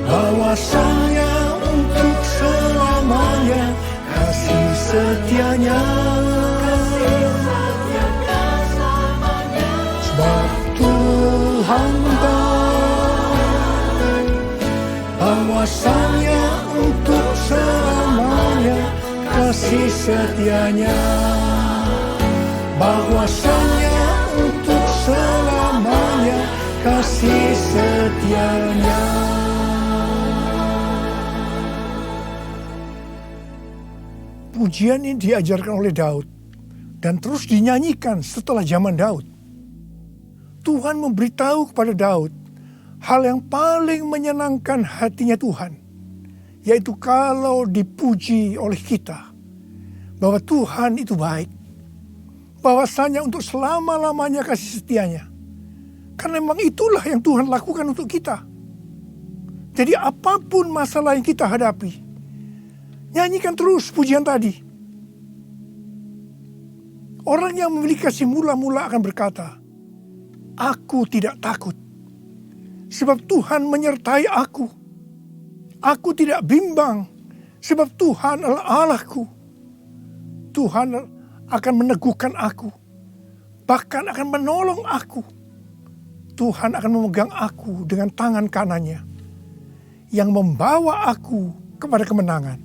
bahwasanya untuk selamanya kasih setianya. Sebab Tuhan bahwasanya untuk selamanya kasih setianya. Bahwasanya untuk selamanya kasih setianya. Pujian ini diajarkan oleh Daud dan terus dinyanyikan setelah zaman Daud. Tuhan memberitahu kepada Daud hal yang paling menyenangkan hatinya Tuhan, yaitu kalau dipuji oleh kita, bahwa Tuhan itu baik, bahwasanya untuk selama-lamanya kasih setianya. Karena memang itulah yang Tuhan lakukan untuk kita. Jadi apapun masalah yang kita hadapi, nyanyikan terus pujian tadi. Orang yang memiliki kasih mula-mula akan berkata, aku tidak takut, sebab Tuhan menyertai aku. Aku tidak bimbang, sebab Tuhan adalah Allahku. Tuhan akan meneguhkan aku, bahkan akan menolong aku. Tuhan akan memegang aku dengan tangan kanannya, yang membawa aku kepada kemenangan.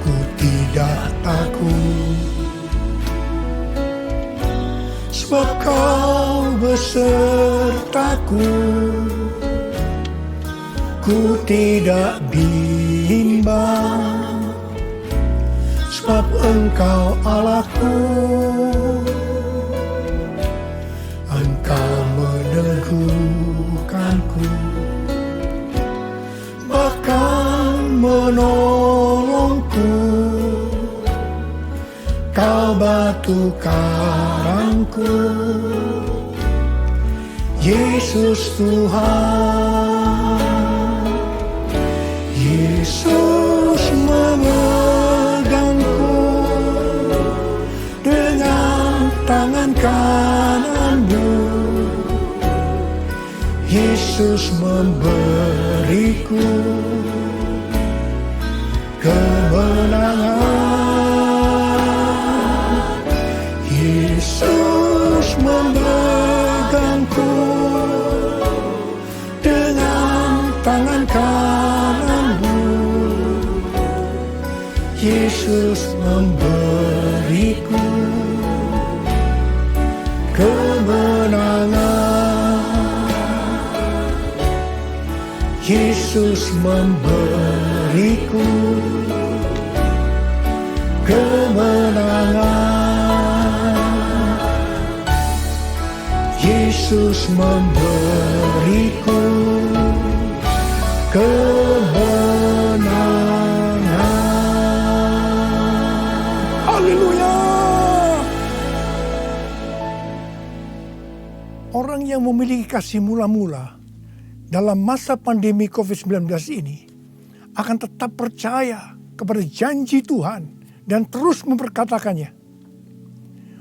Ku tidak takut, sebab Kau besertaku. Ku tidak bimbang, sebab Engkau Allahku. Engkau meneguhkanku, bahkan menolongku. Kau batu karangku, Yesus Tuhan. Yesus memegangku dengan tangan kanan-Mu. Yesus memberiku kemenangan. Yesus memegangku dengan tangan kanan-Mu. Yesus memberiku kemenangan. Yesus memberiku kemenangan. Yesus memberiku kemenangan. Haleluya. Orang yang memiliki kasih mula-mula dalam masa pandemi COVID-19 ini akan tetap percaya kepada janji Tuhan dan terus memperkatakannya.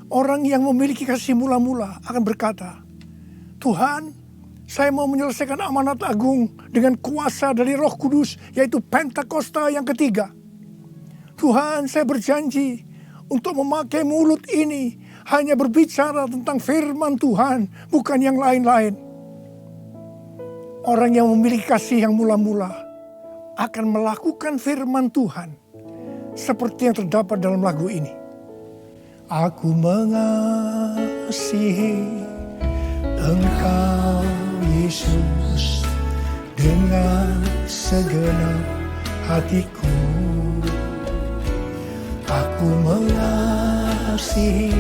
Orang yang memiliki kasih mula-mula akan berkata, Tuhan, saya mau menyelesaikan amanat agung dengan kuasa dari Roh Kudus, yaitu Pentakosta yang ketiga. Tuhan, saya berjanji untuk memakai mulut ini hanya berbicara tentang firman Tuhan, bukan yang lain-lain. Orang yang memiliki kasih yang mula-mula akan melakukan firman Tuhan seperti yang terdapat dalam lagu ini. Aku mengasihi Engkau Yesus dengan segenap hatiku. Aku mengasihi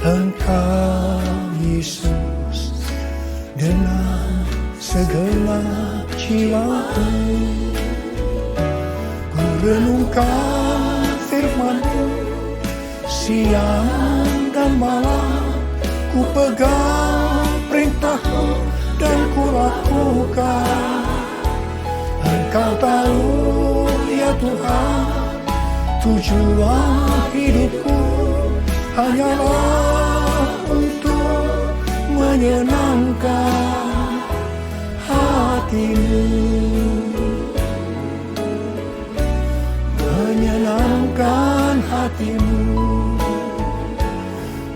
Engkau Yesus dengan segenap jiwaku. Ku renungkan firman-Mu siang dan malam, ku pegang perintah-Mu dan ku lakukan. Engkau tahu ya Tuhan, tujuan hidupku hanyalah untuk menyenangkan hati-Mu. Menyenangkan hati-Mu,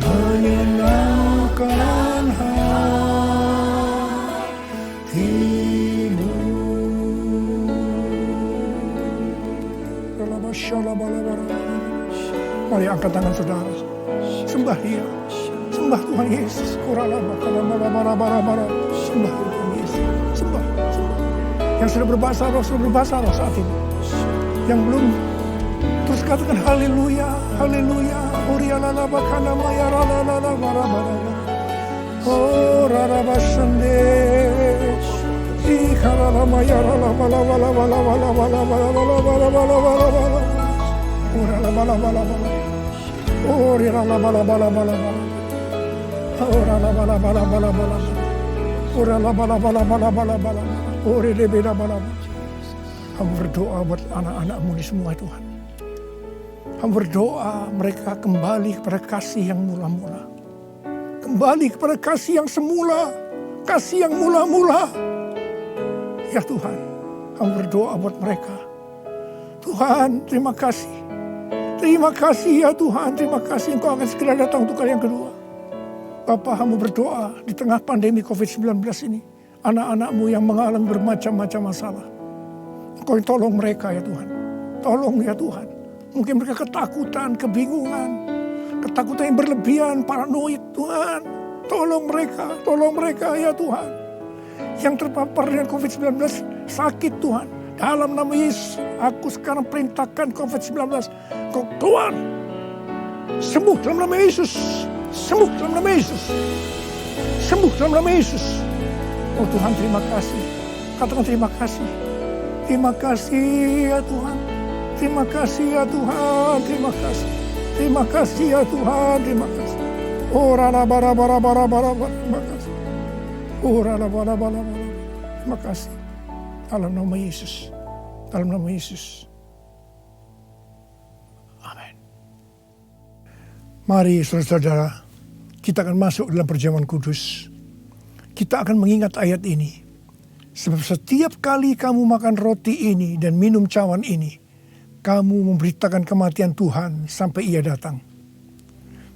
menyenangkan hati-Mu. Mari angkat tangan saudara, sembah Dia, sembah Tuhan Yesus. Sembah Tuhan Yesus, sembah. Yang sudah berbahasa roh saat ini. Yang belum, terus katakan haleluya, haleluya. Orialala bakana maya ralala marabara. Oh raraba sandesh. Ikarala maya rala bala bala bala bala bala bala bala bala bala bala bala. Orala bala bala bala. Orialala bala bala bala bala. Orala bala bala bala bala. Orala bala bala bala bala bala. Orele bela bala bala. Hamba berdoa buat anak-anak-Mu ini semua Tuhan. Hamba berdoa mereka kembali kepada kasih yang mula-mula. Kembali kepada kasih yang semula. Kasih yang mula-mula. Ya Tuhan, hamba berdoa buat mereka. Tuhan, terima kasih. Terima kasih ya Tuhan, terima kasih Engkau akan segera datang untuk kali yang kedua. Bapa, hamba berdoa di tengah pandemi COVID-19 ini. Anak-anak-Mu yang mengalami bermacam-macam masalah. Engkau yang tolong mereka ya Tuhan. Tolong ya Tuhan. Mungkin mereka ketakutan, kebingungan. Ketakutan yang berlebihan, paranoid Tuhan. Tolong mereka ya Tuhan. Yang terpapar dengan COVID-19 sakit Tuhan. Dalam nama Yesus, aku sekarang perintahkan COVID-19. Kau keluar. Sembuh dalam nama Yesus. Sembuh dalam nama Yesus. Sembuh dalam nama Yesus. Oh Tuhan, terima kasih. Katakan terima kasih. Terima kasih ya Tuhan. Terima kasih ya Tuhan. Terima kasih. Terima kasih ya Tuhan. Terima kasih. Oh rala bara bara bara bara. Terima kasih. Oh rala bara bara bara. Terima kasih. Dalam nama Yesus. Dalam nama Yesus. Amin. Mari saudara-saudara, kita akan masuk dalam perjamuan kudus. Kita akan mengingat ayat ini. Sebab setiap kali kamu makan roti ini dan minum cawan ini, kamu memberitakan kematian Tuhan sampai Ia datang.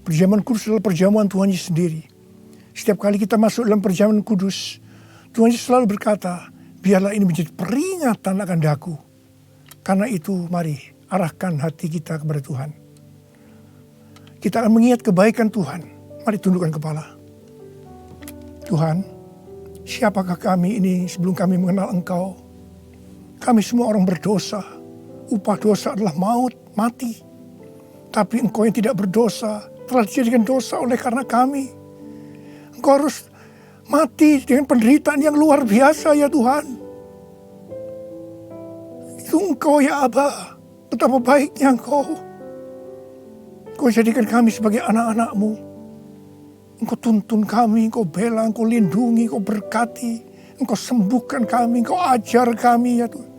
Perjamuan kudus adalah perjamuan Tuhan Yesus sendiri. Setiap kali kita masuk dalam perjamuan kudus, Tuhan Yesus selalu berkata, biarlah ini menjadi peringatan akan daku. Karena itu mari arahkan hati kita kepada Tuhan. Kita akan mengingat kebaikan Tuhan. Mari tundukkan kepala. Tuhan, siapakah kami ini sebelum kami mengenal Engkau? Kami semua orang berdosa. Upah dosa adalah maut, mati. Tapi Engkau yang tidak berdosa telah dijadikan dosa oleh karena kami. Engkau harus mati dengan penderitaan yang luar biasa ya Tuhan. Itu Engkau ya Aba. Betapa baiknya Engkau. Engkau jadikan kami sebagai anak-anak-Mu. Engkau tuntun kami, Engkau bela, Engkau lindungi, Engkau berkati. Engkau sembuhkan kami, Engkau ajar kami ya Tuhan.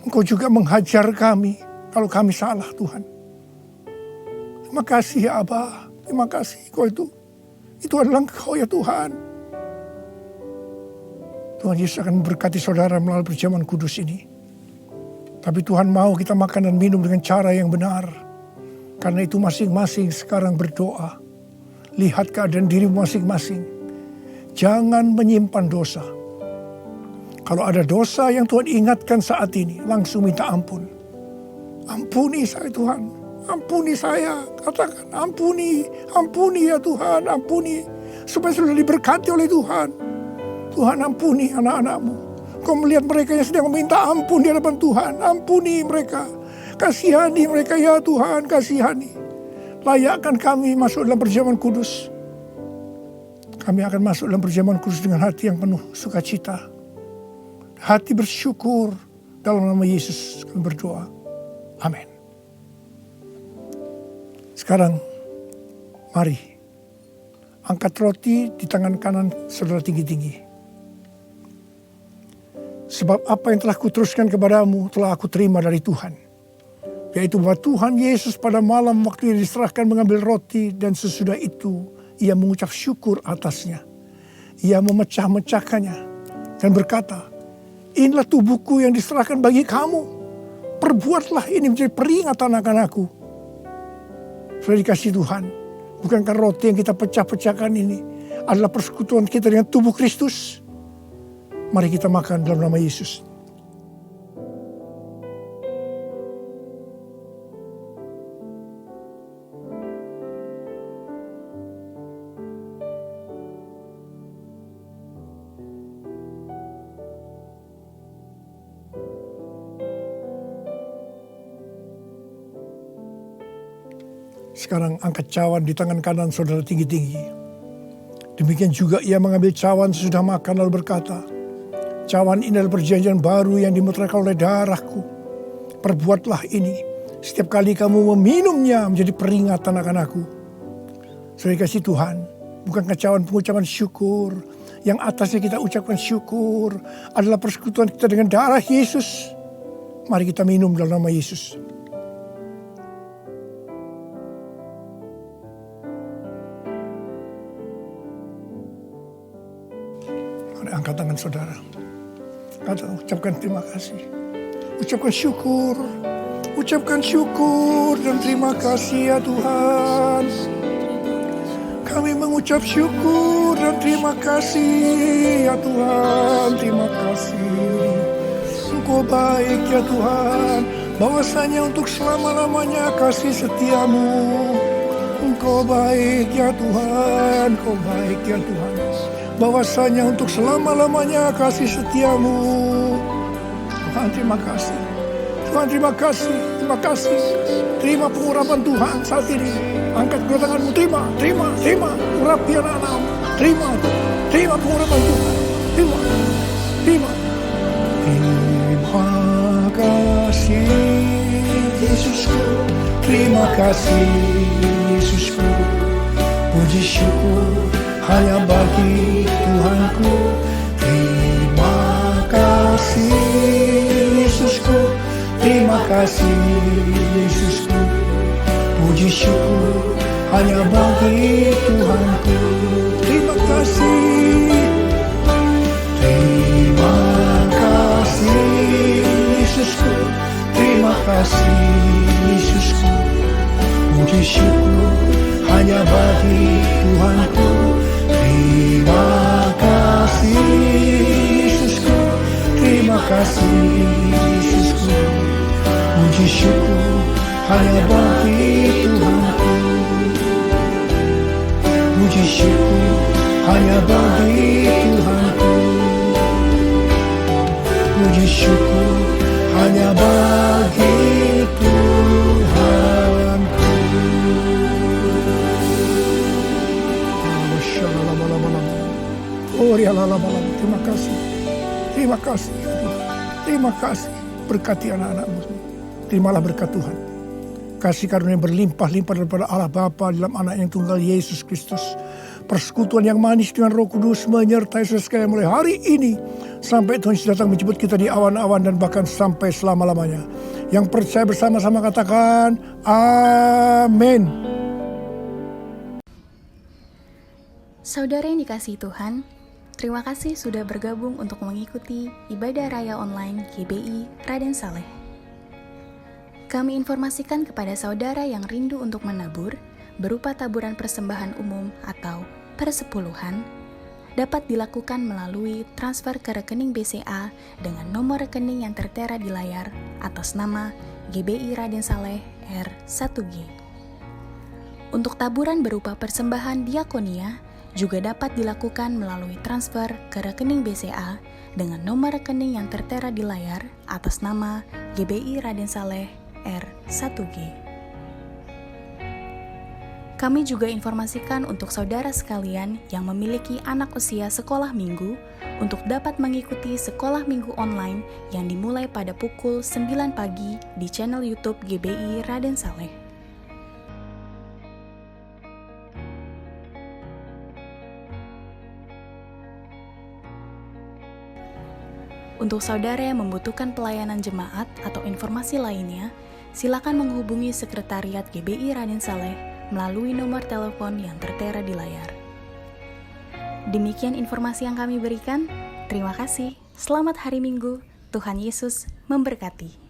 Engkau juga menghajar kami kalau kami salah Tuhan. Terima kasih ya Aba. Terima kasih Engkau itu adalah Engkau ya Tuhan. Tuhan Yesus akan memberkati saudara melalui perjamuan kudus ini. Tapi Tuhan mau kita makan dan minum dengan cara yang benar. Karena itu masing-masing sekarang berdoa. Lihat keadaan dirimu masing-masing. Jangan menyimpan dosa. Kalau ada dosa yang Tuhan ingatkan saat ini, langsung minta ampun. Ampuni saya Tuhan. Ampuni saya. Katakan ampuni. Ampuni ya Tuhan. Ampuni. Supaya sudah diberkati oleh Tuhan. Tuhan ampuni anak-anak-Mu. Kau melihat mereka yang sedang meminta ampun di hadapan Tuhan. Ampuni mereka. Kasihani mereka ya Tuhan. Kasihani. Layakkan kami masuk dalam perjamuan kudus. Kami akan masuk dalam perjamuan kudus dengan hati yang penuh sukacita. Hati bersyukur. Dalam nama Yesus kami berdoa. Amin. Sekarang, mari. Angkat roti di tangan kanan saudara tinggi-tinggi. Sebab apa yang telah kuteruskan kepadamu telah aku terima dari Tuhan. Yaitu bahwa Tuhan Yesus pada malam waktu ia diserahkan mengambil roti dan sesudah itu ia mengucap syukur atasnya. Ia memecah-mecahkannya dan berkata, inilah tubuhku yang diserahkan bagi kamu. Perbuatlah ini menjadi peringatan akan aku. Sudah dikasih Tuhan. Bukankah roti yang kita pecah-pecahkan ini adalah persekutuan kita dengan tubuh Kristus? Mari kita makan dalam nama Yesus. Sekarang angkat cawan di tangan kanan saudara tinggi-tinggi. Demikian juga ia mengambil cawan sesudah makan lalu berkata, cawan ini adalah perjanjian baru yang dimeteraikan oleh darahku. Perbuatlah ini setiap kali kamu meminumnya menjadi peringatan akan aku. Saudara kasih Tuhan, bukankah cawan pengucapan syukur yang atasnya kita ucapkan syukur adalah persekutuan kita dengan darah Yesus? Mari kita minum dalam nama Yesus. Mari angkat tangan saudara. Ucapkan terima kasih. Ucapkan syukur. Ucapkan syukur dan terima kasih ya Tuhan. Kami mengucap syukur dan terima kasih ya Tuhan. Terima kasih. Engkau baik ya Tuhan. Bahwasanya untuk selama-lamanya kasih setiamu. Engkau baik ya Tuhan. Engkau baik ya Tuhan. Bahwasanya untuk selama-lamanya kasih setiamu. Tuhan terima kasih. Tuhan terima kasih. Terima kasih. Terima pengurapan Tuhan saat ini. Angkat kedua tanganmu. Terima. Urapi anak-anakmu. Terima pengurapan Tuhan. Terima. Terima kasih Yesusku. Terima kasih Yesusku. Puji syukur hanya bagi Tuhanku. Terima kasih Yesusku. Terima kasih Yesusku. Puji syukur hanya bagi Tuhanku. Terima kasih. Terima kasih Yesusku. Terima kasih Yesusku. Puji syukur hanya bagi Tuhanku. Terima kasih Yesusku. Terima kasih Yesusku. Puji syukur hanya bagi Tuhanku. Puji syukur hanya bagi Tuhanku. Puji syukur hanya bagi Tuhanku. Oh ya lalabalam. Terima kasih. Terima kasih. Terima kasih. Berkati anak-anakmu. Terimalah berkat Tuhan. Kasih karunia berlimpah-limpah daripada Allah Bapa dalam anak yang tunggal Yesus Kristus. Persekutuan yang manis dengan Roh Kudus menyertai saudara sekalian mulai hari ini sampai Tuhan Yesus datang menjemput kita di awan-awan dan bahkan sampai selama-lamanya. Yang percaya bersama-sama katakan amin. Saudara yang dikasihi Tuhan, terima kasih sudah bergabung untuk mengikuti ibadah raya online GBI Raden Saleh. Kami informasikan kepada saudara yang rindu untuk menabur berupa taburan persembahan umum atau persepuluhan dapat dilakukan melalui transfer ke rekening BCA dengan nomor rekening yang tertera di layar atas nama GBI Raden Saleh R1G. Untuk taburan berupa persembahan diakonia juga dapat dilakukan melalui transfer ke rekening BCA dengan nomor rekening yang tertera di layar atas nama GBI Raden Saleh R1G. Kami juga informasikan untuk saudara sekalian yang memiliki anak usia sekolah minggu untuk dapat mengikuti sekolah minggu online yang dimulai pada pukul 9 pagi di channel YouTube GBI Raden Saleh. Untuk saudara yang membutuhkan pelayanan jemaat atau informasi lainnya, silakan menghubungi Sekretariat GBI Raden Saleh melalui nomor telepon yang tertera di layar. Demikian informasi yang kami berikan. Terima kasih. Selamat hari Minggu. Tuhan Yesus memberkati.